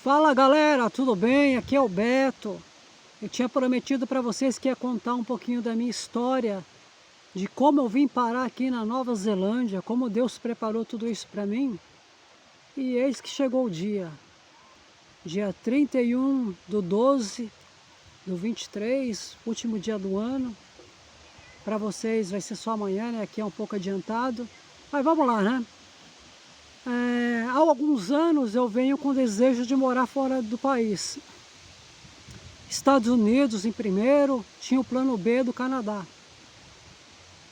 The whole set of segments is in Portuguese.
Fala galera, tudo bem? Aqui é o Beto. Eu tinha prometido para vocês que ia contar um pouquinho da minha história, de como eu vim parar aqui na Nova Zelândia, como Deus preparou tudo isso para mim. E eis que chegou o dia 31/12/23, último dia do ano. Para vocês vai ser só amanhã, né? Aqui é um pouco adiantado. Mas vamos lá, né? Há alguns anos eu venho com o desejo de morar fora do país. Estados Unidos em primeiro, tinha o plano B do Canadá.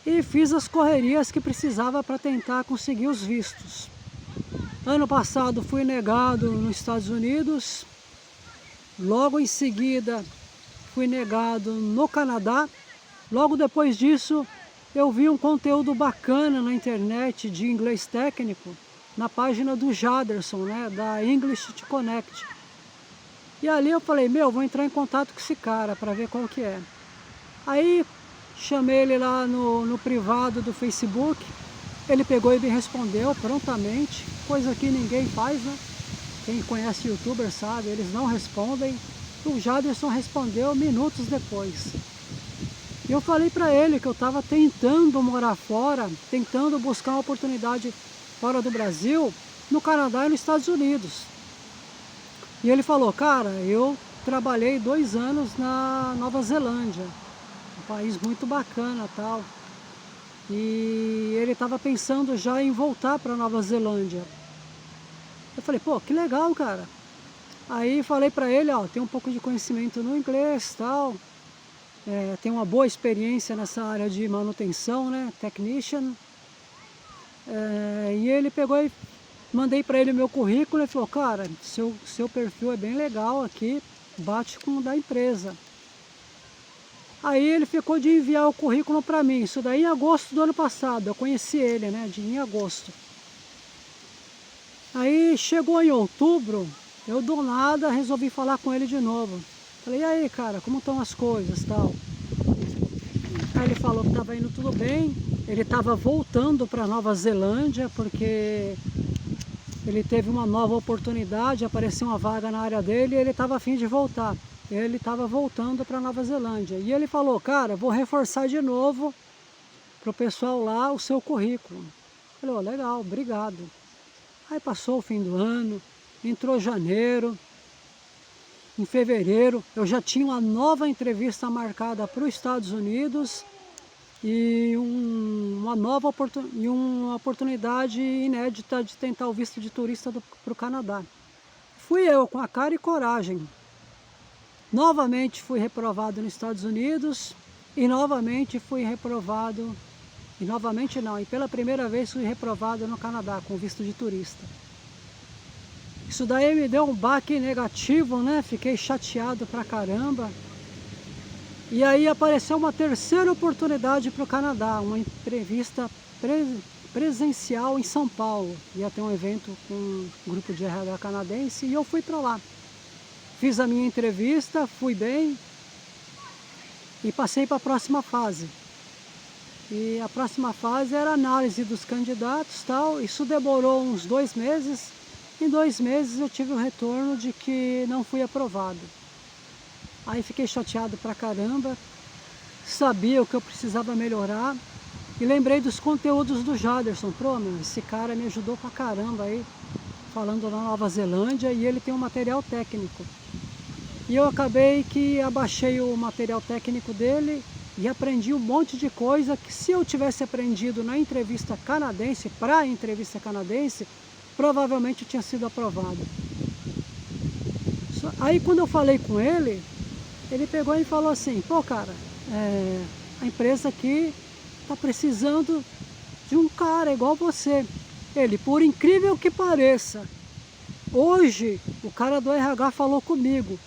E fiz as correrias que precisava para tentar conseguir os vistos. Ano passado fui negado nos Estados Unidos, logo em seguida fui negado no Canadá. Logo depois disso eu vi um conteúdo bacana na internet de inglês técnico, na página do Jaderson, né, da English to Connect. E ali eu falei, vou entrar em contato com esse cara para ver qual que é. Aí chamei ele lá no privado do Facebook, ele pegou e me respondeu prontamente, coisa que ninguém faz, né? Quem conhece youtuber sabe, eles não respondem. O Jaderson respondeu minutos depois. E eu falei para ele que eu estava tentando morar fora, tentando buscar uma oportunidade fora do Brasil, no Canadá e nos Estados Unidos. E ele falou, cara, eu trabalhei 2 anos na Nova Zelândia, um país muito bacana tal. E ele estava pensando já em voltar para Nova Zelândia. Eu falei, pô, que legal, cara. Aí falei para ele, ó, tem um pouco de conhecimento no inglês tal, tem uma boa experiência nessa área de manutenção, né, technician. E ele pegou e mandei para ele o meu currículo e falou, cara, seu perfil é bem legal aqui, bate com o da empresa. Aí ele ficou de enviar o currículo para mim, isso daí em agosto do ano passado, eu conheci ele, né, em agosto. Aí chegou em outubro, eu do nada resolvi falar com ele de novo. Falei, e aí cara, como estão as coisas tal? Aí ele falou que estava indo tudo bem, ele estava voltando para Nova Zelândia porque ele teve uma nova oportunidade, apareceu uma vaga na área dele e ele estava a fim de voltar. Ele estava voltando para Nova Zelândia. E ele falou, cara, vou reforçar de novo para o pessoal lá o seu currículo. Eu falei, oh, legal, obrigado. Aí passou o fim do ano, entrou janeiro. Em fevereiro eu já tinha uma nova entrevista marcada para os Estados Unidos e uma oportunidade inédita de tentar o visto de turista para o Canadá. Fui eu com a cara e coragem. Novamente fui reprovado nos Estados Unidos e novamente fui reprovado, e pela primeira vez fui reprovado no Canadá com visto de turista. Isso daí me deu um baque negativo, né? Fiquei chateado pra caramba. E aí apareceu uma terceira oportunidade para o Canadá, uma entrevista presencial em São Paulo. Ia ter um evento com um grupo de RH canadense e eu fui para lá. Fiz a minha entrevista, fui bem e passei para a próxima fase. E a próxima fase era a análise dos candidatos tal. Isso demorou uns 2 meses. Em 2 meses eu tive o retorno de que não fui aprovado. Aí fiquei chateado pra caramba, sabia o que eu precisava melhorar e lembrei dos conteúdos do Jaderson. Esse cara me ajudou pra caramba aí, falando na Nova Zelândia, e ele tem um material técnico. E eu acabei que abaixei o material técnico dele e aprendi um monte de coisa que se eu tivesse aprendido na entrevista canadense, para a entrevista canadense, provavelmente eu tinha sido aprovado. Aí quando eu falei com ele, ele pegou e falou assim, pô cara, a empresa aqui está precisando de um cara igual você. Ele, por incrível que pareça, hoje o cara do RH falou comigo.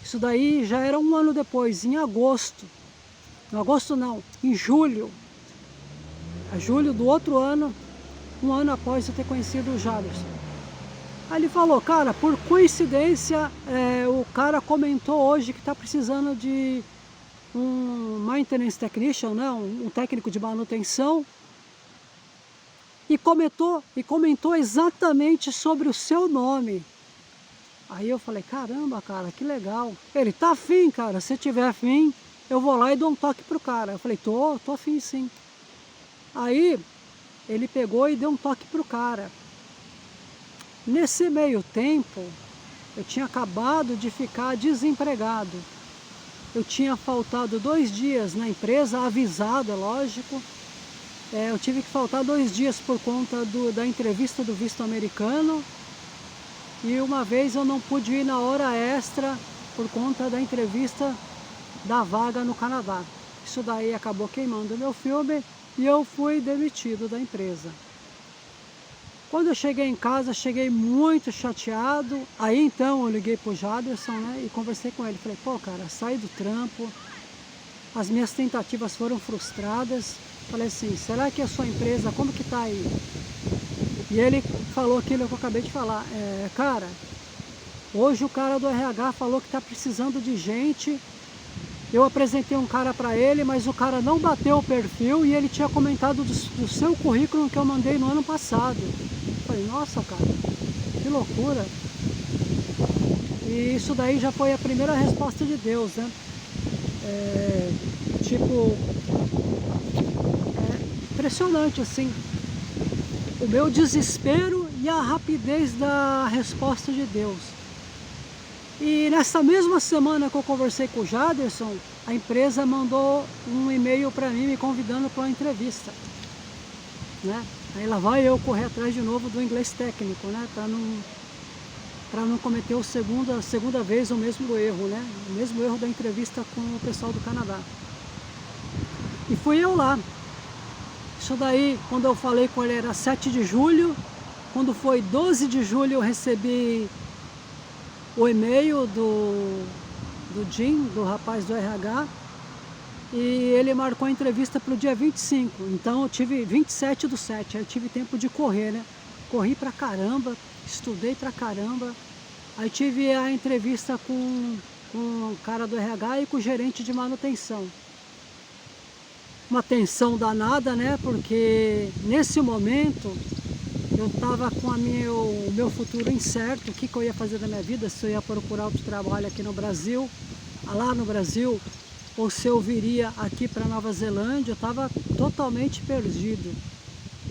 Isso daí já era 1 ano depois, em agosto. Em agosto não, em julho. Em julho do outro ano, 1 ano após eu ter conhecido o Jaderson. Aí ele falou, cara, por coincidência, o cara comentou hoje que está precisando de um maintenance technician, né, um técnico de manutenção, e comentou exatamente sobre o seu nome. Aí eu falei, caramba, cara, que legal. Ele, tá afim, cara, se tiver afim, eu vou lá e dou um toque pro cara. Eu falei, tô afim sim. Aí ele pegou e deu um toque pro cara. Nesse meio tempo, eu tinha acabado de ficar desempregado. Eu tinha faltado 2 dias na empresa, avisado, é lógico. Eu tive que faltar 2 dias por conta da entrevista do visto americano. E uma vez eu não pude ir na hora extra por conta da entrevista da vaga no Canadá. Isso daí acabou queimando o meu filme e eu fui demitido da empresa. Quando eu cheguei em casa, cheguei muito chateado. Aí então eu liguei pro Jaderson, né, e conversei com ele. Falei, pô, cara, saí do trampo, as minhas tentativas foram frustradas. Falei assim, será que a sua empresa, como que tá aí? E ele falou aquilo que eu acabei de falar. Cara, hoje o cara do RH falou que tá precisando de gente. Eu apresentei um cara para ele, mas o cara não bateu o perfil e ele tinha comentado do seu currículo que eu mandei no ano passado. Falei, nossa, cara, que loucura. E isso daí já foi a primeira resposta de Deus, né? Impressionante assim, o meu desespero e a rapidez da resposta de Deus. E nessa mesma semana que eu conversei com o Jaderson, a empresa mandou um e-mail para mim me convidando para uma entrevista, né? Aí lá vai eu correr atrás de novo do inglês técnico, né? Para não cometer a segunda vez o mesmo erro, né? O mesmo erro da entrevista com o pessoal do Canadá. E fui eu lá. Isso daí, quando eu falei com ele, era 7 de julho. Quando foi 12 de julho, eu recebi o e-mail do Jim, do rapaz do RH, e ele marcou a entrevista para o dia 25. Então eu tive 27/7, aí eu tive tempo de correr, né? Corri pra caramba, estudei pra caramba. Aí tive a entrevista com o cara do RH e com o gerente de manutenção. Uma tensão danada, né? Porque nesse momento eu estava com o meu futuro incerto, o que eu ia fazer da minha vida, se eu ia procurar outro trabalho aqui no Brasil, lá no Brasil, ou se eu viria aqui para Nova Zelândia. Eu estava totalmente perdido.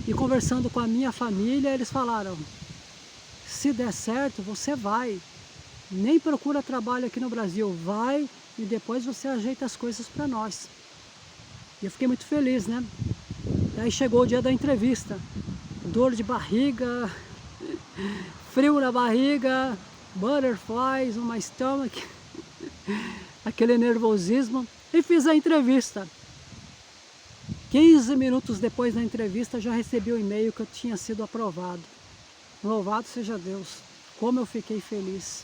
E conversando com a minha família, eles falaram, se der certo, você vai, nem procura trabalho aqui no Brasil, vai e depois você ajeita as coisas para nós. E eu fiquei muito feliz, né? E aí chegou o dia da entrevista, dor de barriga, frio na barriga, butterflies no my stomach, aquele nervosismo, e fiz a entrevista. 15 minutos depois da entrevista já recebi o e-mail que eu tinha sido aprovado. Louvado seja Deus, como eu fiquei feliz.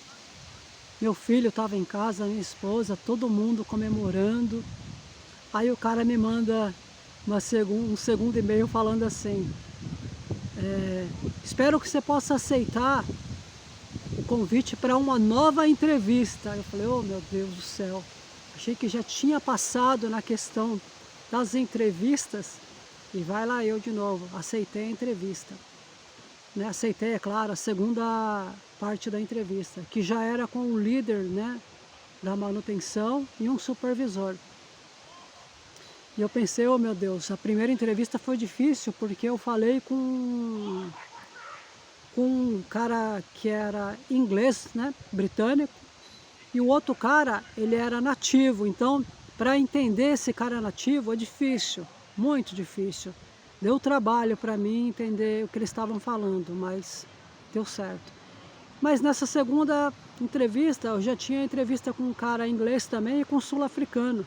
Meu filho estava em casa, minha esposa, todo mundo comemorando. Aí o cara me manda um segundo e-mail falando assim, espero que você possa aceitar o convite para uma nova entrevista. Eu falei, oh meu Deus do céu, achei que já tinha passado na questão das entrevistas e vai lá eu de novo, aceitei a entrevista. Né? Aceitei, é claro, a segunda parte da entrevista, que já era com o líder, né, da manutenção e um supervisor. E eu pensei, oh meu Deus, a primeira entrevista foi difícil porque eu falei com um cara que era inglês, né, britânico, e o outro cara, ele era nativo. Então, para entender esse cara nativo é difícil, muito difícil. Deu trabalho para mim entender o que eles estavam falando, mas deu certo. Mas nessa segunda entrevista, eu já tinha entrevista com um cara inglês também e com um sul-africano.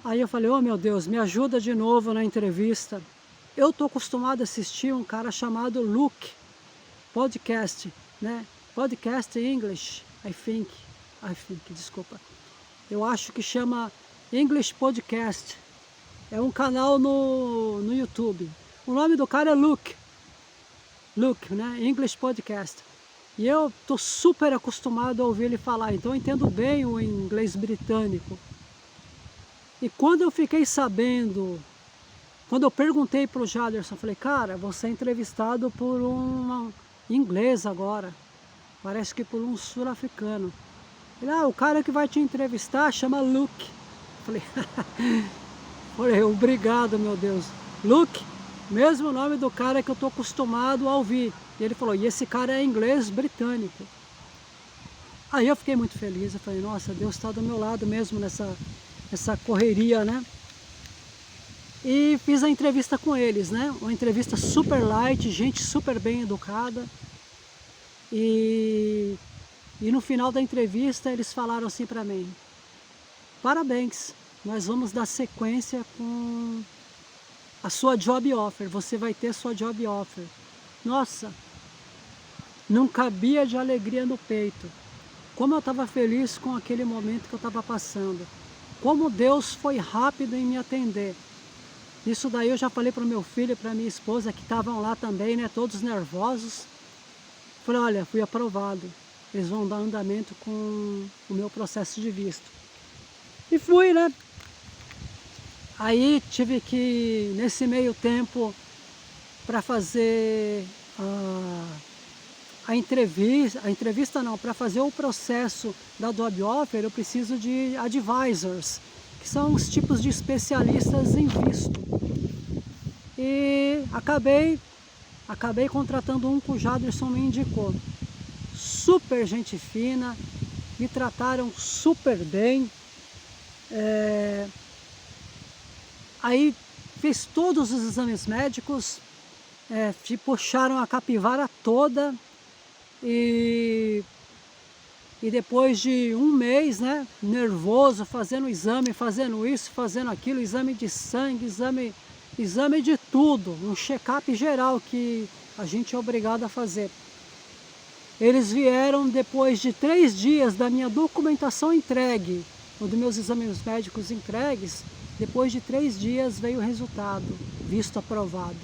Aí eu falei, oh meu Deus, me ajuda de novo na entrevista. Eu estou acostumado a assistir um cara chamado Luke, podcast, né? Podcast English, desculpa. Eu acho que chama English Podcast. É um canal no YouTube. O nome do cara é Luke, né? English Podcast. E eu estou super acostumado a ouvir ele falar, então eu entendo bem o inglês britânico. E quando eu fiquei sabendo, quando eu perguntei para o Jaderson, falei, cara, você é entrevistado por um inglês agora. parece que por um sul-africano. Ele, o cara que vai te entrevistar chama Luke. Falei, falei, obrigado, meu Deus. Luke, mesmo nome do cara que eu estou acostumado a ouvir. E ele falou, e esse cara é inglês britânico. Aí eu fiquei muito feliz, eu falei, nossa, Deus está do meu lado mesmo nessa correria, né? E fiz a entrevista com eles, né? Uma entrevista super light, gente super bem educada. E no final da entrevista eles falaram assim para mim, parabéns, nós vamos dar sequência com a sua job offer, você vai ter sua job offer. Nossa, não cabia de alegria no peito. Como eu estava feliz com aquele momento que eu estava passando. Como Deus foi rápido em me atender. Isso daí eu já falei para o meu filho e para minha esposa, que estavam lá também, né, todos nervosos. Falei, olha, fui aprovado. Eles vão dar andamento com o meu processo de visto. E fui, né? Aí tive que, nesse meio tempo, para fazer a entrevista não, para fazer o processo da job offer, eu preciso de advisors, que são os tipos de especialistas em visto. E acabei contratando um que o Jaderson me indicou. Super gente fina, me trataram super bem. Aí fiz todos os exames médicos, puxaram a capivara toda e depois de um mês, né, nervoso, fazendo exame, fazendo isso, fazendo aquilo, exame de sangue, exame de tudo, um check-up geral que a gente é obrigado a fazer. Eles vieram depois de 3 dias da minha documentação entregue, ou dos meus exames médicos entregues, depois de 3 dias veio o resultado, visto aprovado.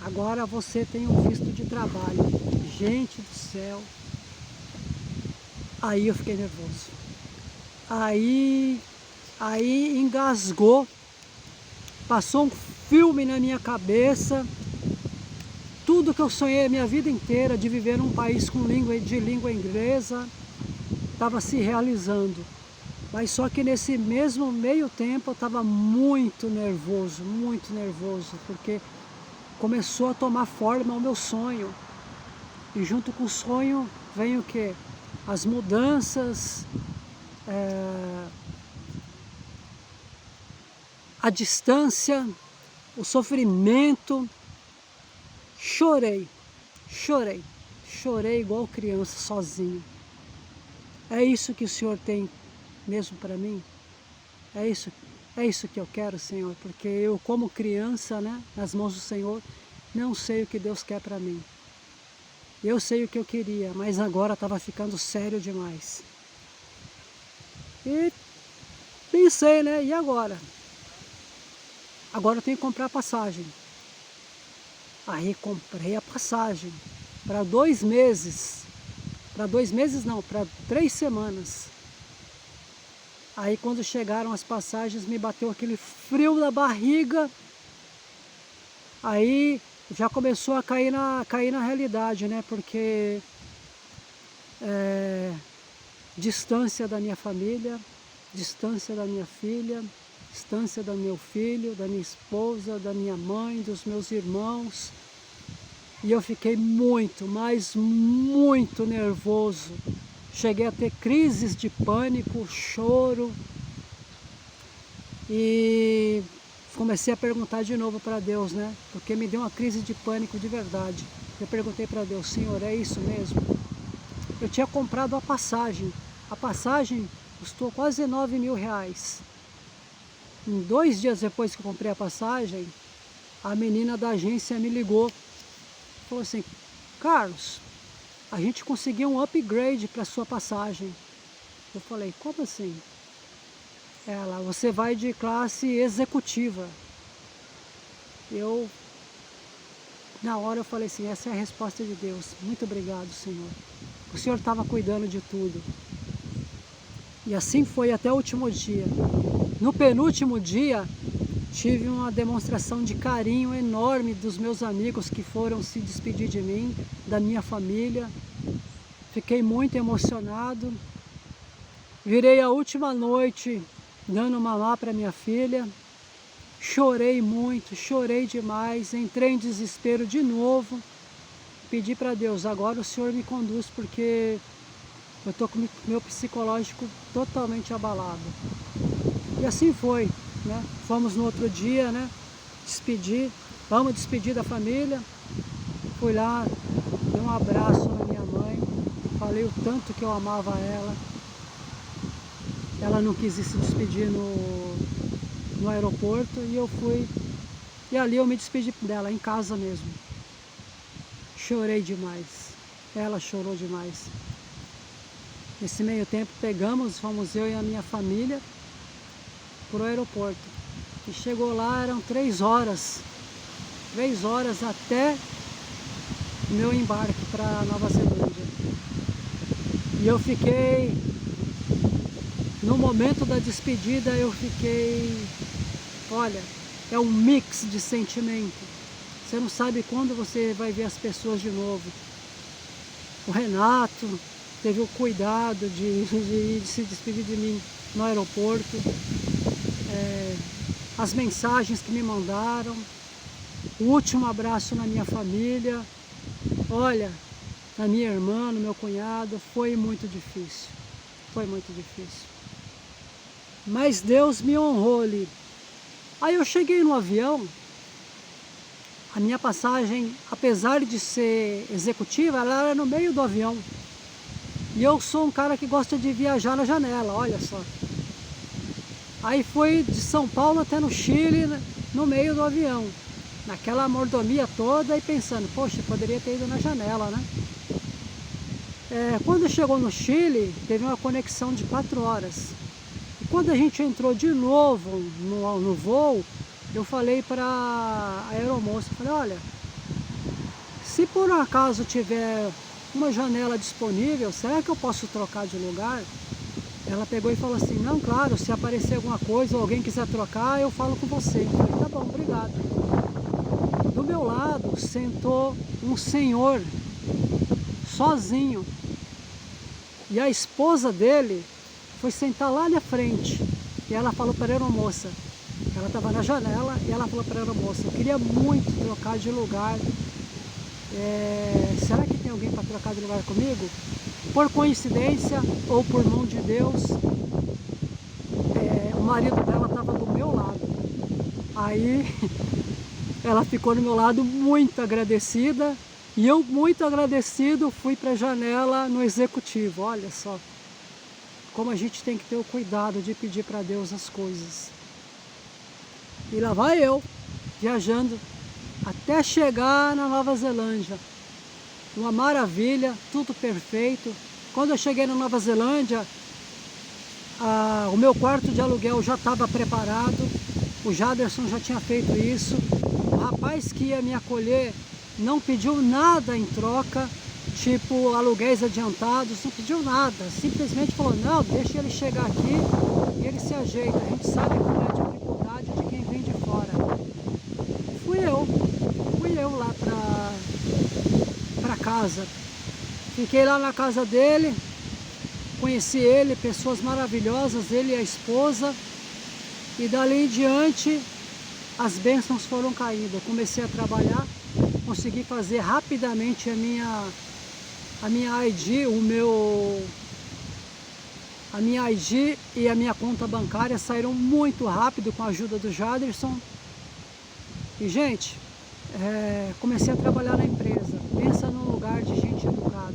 Agora você tem um visto de trabalho. Gente do céu. Aí eu fiquei nervoso. Aí engasgou. Passou um filme na minha cabeça. Tudo que eu sonhei a minha vida inteira de viver num país com língua inglesa estava se realizando. Mas só que nesse mesmo meio tempo eu estava muito nervoso, porque começou a tomar forma o meu sonho. E junto com o sonho vem o quê? As mudanças, a distância, o sofrimento. Chorei igual criança, sozinho. É isso que o Senhor tem mesmo para mim? É isso que eu quero, Senhor, porque eu, como criança, né, nas mãos do Senhor, não sei o que Deus quer para mim. Eu sei o que eu queria, mas agora estava ficando sério demais. E pensei, né, e agora? Agora eu tenho que comprar a passagem. Aí comprei a passagem para 2 meses. Para 2 meses não, para 3 semanas. Aí quando chegaram as passagens, me bateu aquele frio na barriga. Aí já começou a cair na realidade, né? Porque distância da minha família, distância da minha filha, distância do meu filho, da minha esposa, da minha mãe, dos meus irmãos. E eu fiquei muito, mas muito nervoso. Cheguei a ter crises de pânico, choro. E comecei a perguntar de novo para Deus, né? Porque me deu uma crise de pânico de verdade. Eu perguntei para Deus, Senhor, é isso mesmo? Eu tinha comprado a passagem. A passagem custou quase 9 mil reais. Em 2 dias depois que eu comprei a passagem, a menina da agência me ligou. Falou assim, Carlos, a gente conseguiu um upgrade para sua passagem. Eu falei, como assim? Ela, você vai de classe executiva. Na hora eu falei assim, essa é a resposta de Deus. Muito obrigado, Senhor. O Senhor estava cuidando de tudo. E assim foi até o último dia. No penúltimo dia, tive uma demonstração de carinho enorme dos meus amigos que foram se despedir de mim, da minha família. Fiquei muito emocionado. Virei a última noite dando mamar para minha filha. Chorei muito, chorei demais, entrei em desespero de novo. Pedi para Deus, agora o Senhor me conduz, porque eu estou com o meu psicológico totalmente abalado. E assim foi, né? Fomos no outro dia, né? Vamos despedir da família. Fui lá, dei um abraço na minha mãe, falei o tanto que eu amava ela. Ela não quis se despedir no aeroporto e eu fui. E ali eu me despedi dela, em casa mesmo. Chorei demais. Ela chorou demais. Nesse meio tempo fomos eu e a minha família para o aeroporto. E chegou lá, eram 3 horas. 3 horas até o meu embarque para Nova Zelândia. E eu fiquei, no momento da despedida, olha, é um mix de sentimento. Você não sabe quando você vai ver as pessoas de novo. O Renato teve o cuidado de se despedir de mim no aeroporto. As mensagens que me mandaram. O último abraço na minha família. Olha, na minha irmã, no meu cunhado. Foi muito difícil. Foi muito difícil. Mas Deus me honrou ali. Aí eu cheguei no avião. A minha passagem, apesar de ser executiva, ela era no meio do avião. E eu sou um cara que gosta de viajar na janela, olha só. Aí foi de São Paulo até no Chile, no meio do avião. Naquela mordomia toda e pensando, poxa, poderia ter ido na janela, né? Quando chegou no Chile, teve uma conexão de 4 horas. E quando a gente entrou de novo no voo, eu falei para a aeromoça, falei, olha, se por um acaso tiver uma janela disponível, será que eu posso trocar de lugar? Ela pegou e falou assim, não, claro, se aparecer alguma coisa ou alguém quiser trocar, eu falo com você. Eu falei, tá bom, obrigado. Do meu lado sentou um senhor, sozinho, e a esposa dele foi sentar lá na frente, e ela falou para a aeromoça, ela estava na janela, e ela falou para a aeromoça, eu queria muito trocar de lugar, será que tem alguém para trocar de lugar comigo? Por coincidência, ou por mão de Deus, o marido dela estava do meu lado. Aí, ela ficou do meu lado muito agradecida, e eu muito agradecido fui para a janela no executivo. Olha só, como a gente tem que ter o cuidado de pedir para Deus as coisas. E lá vai eu, viajando, até chegar na Nova Zelândia. Uma maravilha, tudo perfeito. Quando eu cheguei na Nova Zelândia, o meu quarto de aluguel já estava preparado. O Jaderson já tinha feito isso. O rapaz que ia me acolher não pediu nada em troca, tipo aluguéis adiantados, não pediu nada. Simplesmente falou, não, deixa ele chegar aqui e ele se ajeita. A gente sabe como é a dificuldade de quem vem de fora. Fui eu lá para casa. Fiquei lá na casa dele, conheci ele, pessoas maravilhosas, ele e a esposa. E dali em diante, as bênçãos foram caindo. Eu comecei a trabalhar, consegui fazer rapidamente a minha ID, a minha ID e a minha conta bancária saíram muito rápido com a ajuda do Jaderson. E, gente, comecei a trabalhar na empresa. Pensa num lugar de gente educada.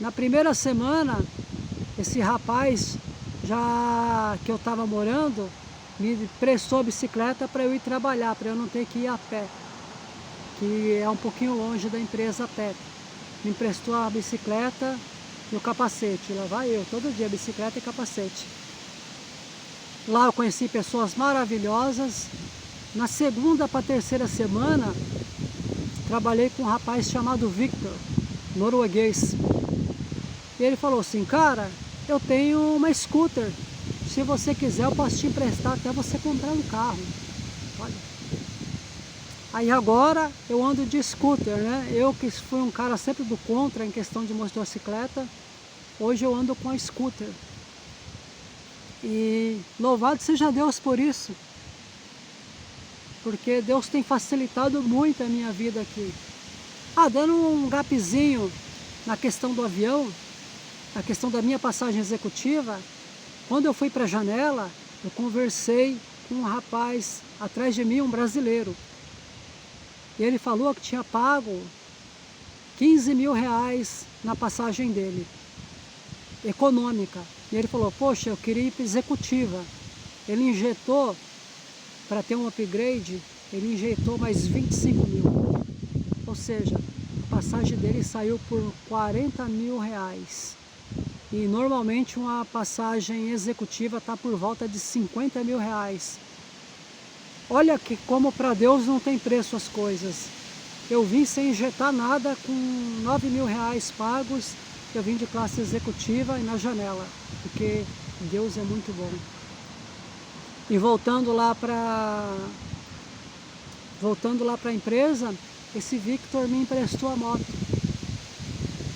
Na primeira semana, esse rapaz que eu estava morando, me prestou a bicicleta para eu ir trabalhar, para eu não ter que ir a pé, que é um pouquinho longe da empresa a pé. Me emprestou a bicicleta e o capacete. Lá vai eu, todo dia, bicicleta e capacete. Lá eu conheci pessoas maravilhosas. Na segunda para a terceira semana, trabalhei com um rapaz chamado Victor, norueguês. E ele falou assim, cara, eu tenho uma scooter, se você quiser eu posso te emprestar até você comprar um carro. Olha. Aí agora eu ando de scooter, né? Eu que fui um cara sempre do contra em questão de motocicleta, hoje eu ando com a scooter. E louvado seja Deus por isso, porque Deus tem facilitado muito a minha vida aqui. Dando um gapzinho na questão do avião, na questão da minha passagem executiva, quando eu fui para a janela, eu conversei com um rapaz atrás de mim, um brasileiro. E ele falou que tinha pago 15 mil reais na passagem dele, econômica. E ele falou, poxa, eu queria ir para executiva. Ele injetou, para ter um upgrade, ele injetou mais 25 mil. Ou seja, a passagem dele saiu por 40 mil reais. E normalmente uma passagem executiva está por volta de 50 mil reais. Olha que como para Deus não tem preço as coisas. Eu vim sem injetar nada, com 9 mil reais pagos, eu vim de classe executiva e na janela, porque Deus é muito bom. E voltando lá para a empresa, esse Victor me emprestou a moto.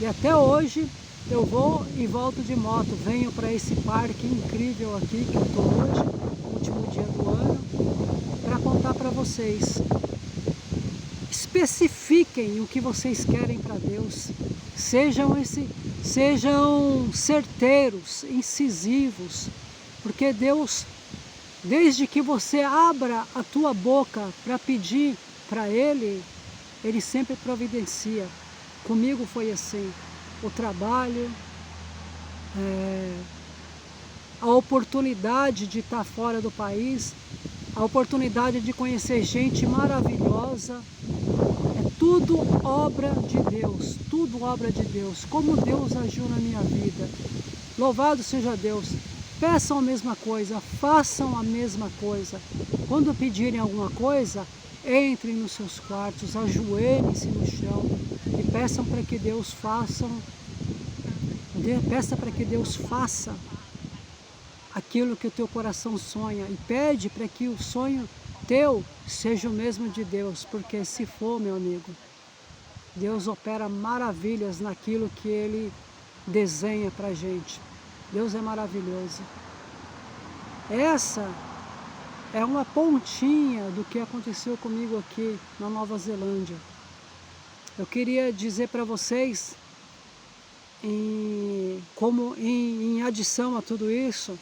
E até hoje eu vou e volto de moto, venho para esse parque incrível aqui que eu estou hoje, no último dia do ano, para contar para vocês. Especifiquem o que vocês querem para Deus, sejam certeiros, incisivos, porque Deus, desde que você abra a tua boca para pedir para Ele, Ele sempre providencia. Comigo foi assim, o trabalho, a oportunidade de estar fora do país, a oportunidade de conhecer gente maravilhosa, é tudo obra de Deus, tudo obra de Deus. Como Deus agiu na minha vida, louvado seja Deus. Peçam a mesma coisa, façam a mesma coisa. Quando pedirem alguma coisa, entrem nos seus quartos, ajoelhem-se no chão e peçam para que Deus peça para que Deus faça aquilo que o teu coração sonha, e pede para que o sonho teu seja o mesmo de Deus, porque se for, meu amigo, Deus opera maravilhas naquilo que Ele desenha para a gente. Deus é maravilhoso. Essa é uma pontinha do que aconteceu comigo aqui na Nova Zelândia. Eu queria dizer para vocês, em adição a tudo isso,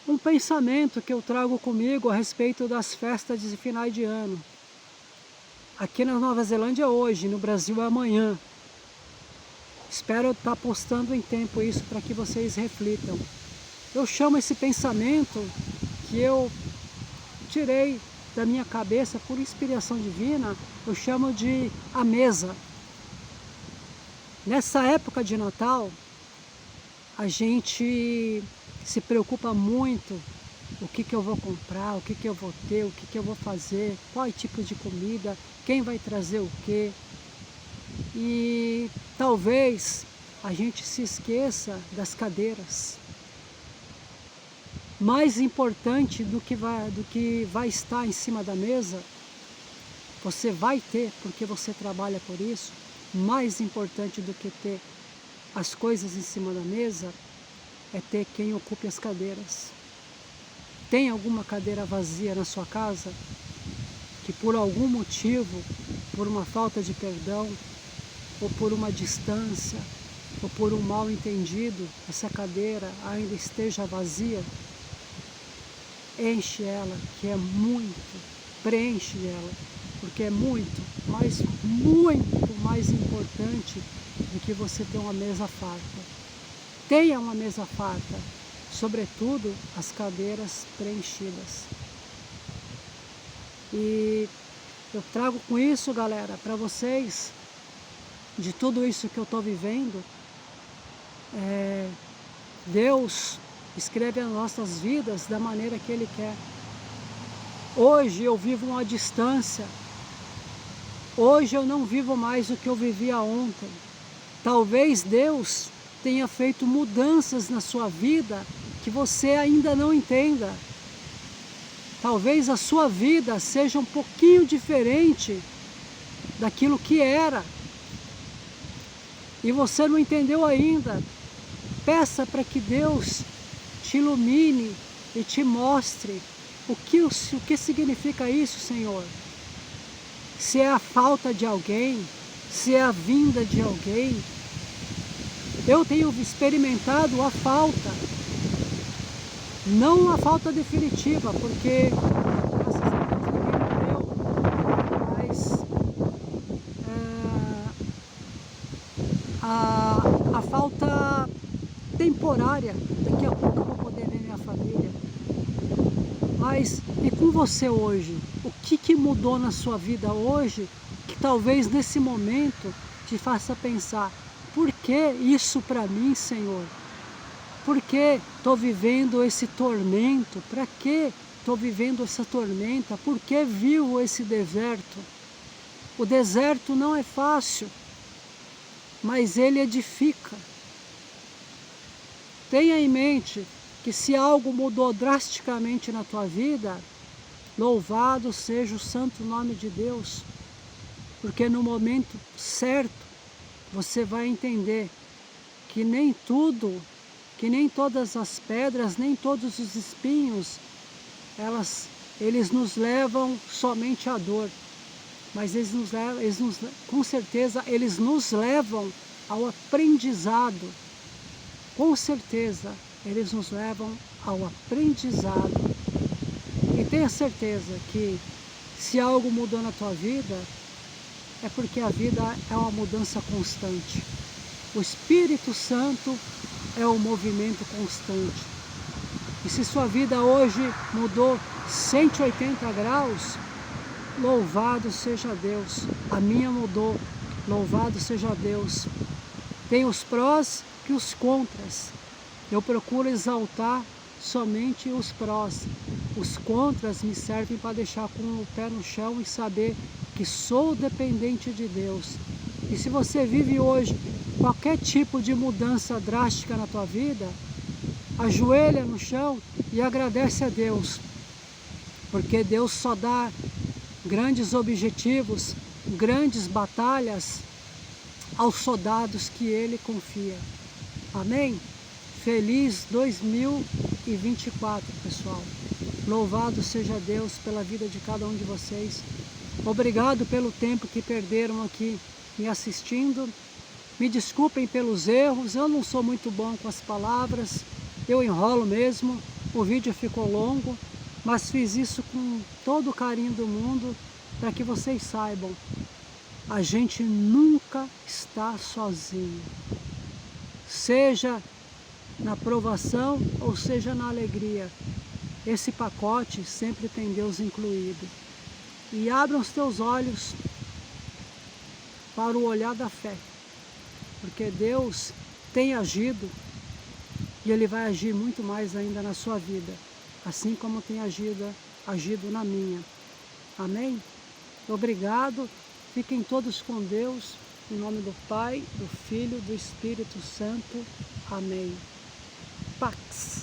um pensamento que eu trago comigo a respeito das festas de final de ano. Aqui na Nova Zelândia hoje, no Brasil amanhã. Espero estar postando em tempo isso para que vocês reflitam. Eu chamo esse pensamento que eu tirei da minha cabeça por inspiração divina, eu chamo de a mesa. Nessa época de Natal, a gente se preocupa muito o que eu vou comprar, o que eu vou ter, o que eu vou fazer, qual tipo de comida, quem vai trazer o quê. E talvez a gente se esqueça das cadeiras. Mais importante do que vai estar em cima da mesa, você vai ter porque você trabalha por isso. Mais importante do que ter as coisas em cima da mesa é ter quem ocupe as cadeiras. Tem alguma cadeira vazia na sua casa que por algum motivo, por uma falta de perdão, ou por uma distância, ou por um mal entendido, essa cadeira ainda esteja vazia? Enche ela, que é muito, preenche ela, porque é muito, mas muito mais importante do que você ter uma mesa farta. Tenha uma mesa farta, sobretudo as cadeiras preenchidas. E eu trago com isso, galera, para vocês, de tudo isso que eu estou vivendo, Deus escreve as nossas vidas da maneira que Ele quer. Hoje eu vivo uma distância. Hoje eu não vivo mais o que eu vivia ontem. Talvez Deus tenha feito mudanças na sua vida que você ainda não entenda. talvez a sua vida seja um pouquinho diferente daquilo que era. E você não entendeu ainda. Peça para que Deus te ilumine e te mostre o que significa isso, Senhor. Se é a falta de alguém, se é a vinda de alguém. Eu tenho experimentado a falta, não a falta definitiva, porque graças a Deus ninguém morreu, mas a falta temporária. Daqui a pouco eu vou poder ver minha família. Mas e com você hoje? O que mudou na sua vida hoje que talvez nesse momento te faça pensar: por que isso para mim, Senhor? Por que estou vivendo esse tormento? Para que estou vivendo essa tormenta? Por que vivo esse deserto? O deserto não é fácil, mas ele edifica. Tenha em mente que se algo mudou drasticamente na tua vida, louvado seja o santo nome de Deus, porque no momento certo você vai entender que nem tudo, que nem todas as pedras, nem todos os espinhos, eles nos levam somente à dor, mas com certeza eles nos levam ao aprendizado. Com certeza, eles nos levam ao aprendizado. E tenha certeza que se algo mudou na tua vida, é porque a vida é uma mudança constante. O Espírito Santo é um movimento constante. E se sua vida hoje mudou 180 graus, louvado seja Deus. A minha mudou, louvado seja Deus. Tem os prós e os contras. Eu procuro exaltar somente os prós. Os contras me servem para deixar com o pé no chão e saber que sou dependente de Deus. E se você vive hoje qualquer tipo de mudança drástica na tua vida, ajoelha no chão e agradece a Deus. Porque Deus só dá grandes objetivos, grandes batalhas aos soldados que Ele confia. Amém? Feliz 2024, pessoal. Louvado seja Deus pela vida de cada um de vocês. Obrigado pelo tempo que perderam aqui me assistindo. Me desculpem pelos erros, eu não sou muito bom com as palavras, eu enrolo mesmo, o vídeo ficou longo, mas fiz isso com todo o carinho do mundo para que vocês saibam. A gente nunca está sozinho. Seja na provação ou seja na alegria, esse pacote sempre tem Deus incluído. E abra os teus olhos para o olhar da fé, porque Deus tem agido e Ele vai agir muito mais ainda na sua vida, assim como tem agido na minha. Amém? Obrigado, fiquem todos com Deus, em nome do Pai, do Filho, do Espírito Santo. Amém. Pax.